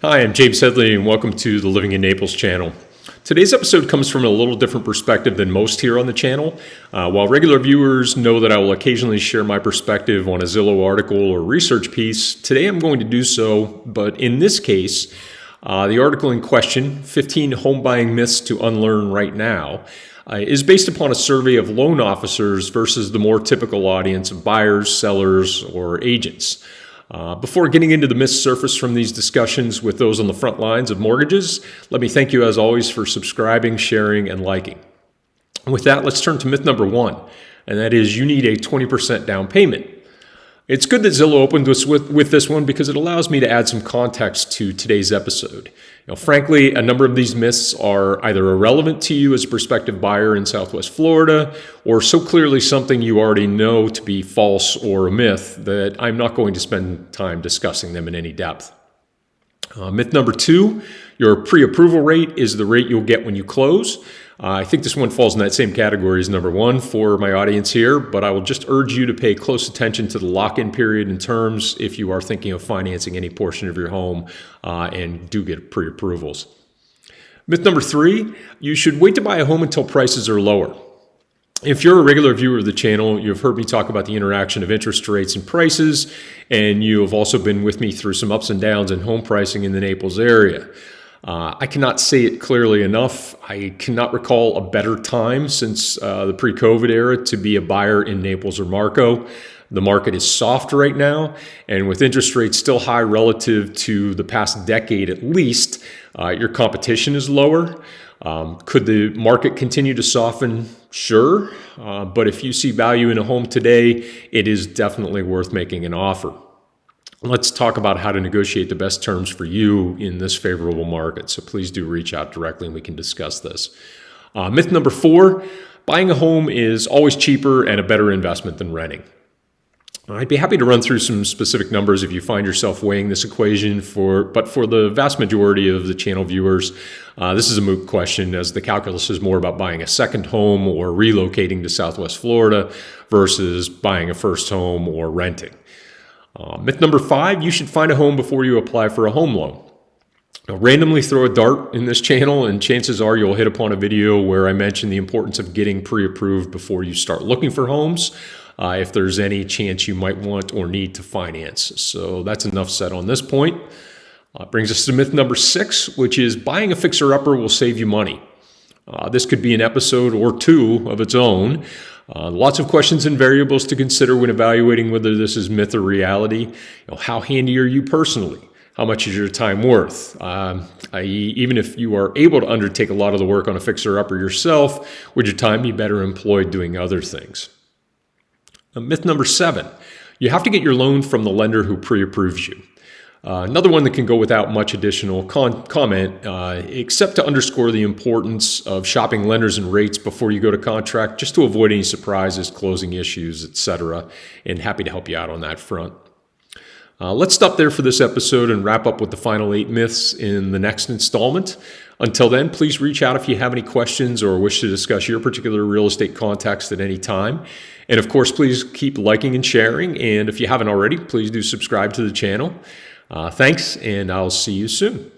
Hi, I'm James Headley, and welcome to the Living in Naples channel. Today's episode comes from a little different perspective than most here on the channel. While regular viewers know that I will occasionally share my perspective on a Zillow article or research piece, today I'm going to do so, but in this case, the article in question, 15 Home Buying Myths to Unlearn Right Now, is based upon a survey of loan officers versus the more typical audience of buyers, sellers, or agents. Before getting into the myths surface from these discussions with those on the front lines of mortgages, let me thank you as always for subscribing, sharing, and liking. With that, let's turn to myth number one, and that is you need a 20% down payment. It's good that Zillow opened us with this one because it allows me to add some context to today's episode. Frankly, a number of these myths are either irrelevant to you as a prospective buyer in Southwest Florida, or so clearly something you already know to be false or a myth that I'm not going to spend time discussing them in any depth. Myth number two, your pre-approval rate is the rate you'll get when you close. I think this one falls in that same category as number one for my audience here, but I will just urge you to pay close attention to the lock-in period and terms if you are thinking of financing any portion of your home and do get pre-approvals. Myth number three, you should wait to buy a home until prices are lower. If you're a regular viewer of the channel, you've heard me talk about the interaction of interest rates and prices, and you have also been with me through some ups and downs in home pricing in the Naples area. I cannot say it clearly enough. I cannot recall a better time since the pre-COVID era to be a buyer in Naples or Marco. The market is soft right now, and with interest rates still high relative to the past decade at least, your competition is lower. Could the market continue to soften? Sure, but if you see value in a home today, it is definitely worth making an offer. Let's talk about how to negotiate the best terms for you in this favorable market. So please do reach out directly and we can discuss this. Myth number four, buying a home is always cheaper and a better investment than renting. I'd be happy to run through some specific numbers if you find yourself weighing this equation, but for the vast majority of the channel viewers, this is a moot question as the calculus is more about buying a second home or relocating to Southwest Florida versus buying a first home or renting. Myth number five, you should find a home before you apply for a home loan. Now, randomly throw a dart in this channel and chances are you'll hit upon a video where I mention the importance of getting pre-approved before you start looking for homes, if there's any chance you might want or need to finance. So that's enough said on this point. Brings us to myth number six, which is buying a fixer-upper will save you money. This could be an episode or two of its own. Lots of questions and variables to consider when evaluating whether this is myth or reality. How handy are you personally? How much is your time worth? I.e., even if you are able to undertake a lot of the work on a fixer-upper yourself, would your time be better employed doing other things? Myth number seven, you have to get your loan from the lender who pre-approves you. Another one that can go without much additional comment, except to underscore the importance of shopping lenders and rates before you go to contract, just to avoid any surprises, closing issues, etc. And happy to help you out on that front. Let's stop there for this episode and wrap up with the final 8 myths in the next installment. Until then, please reach out if you have any questions or wish to discuss your particular real estate context at any time. And of course, please keep liking and sharing. And if you haven't already, please do subscribe to the channel. Thanks, and I'll see you soon.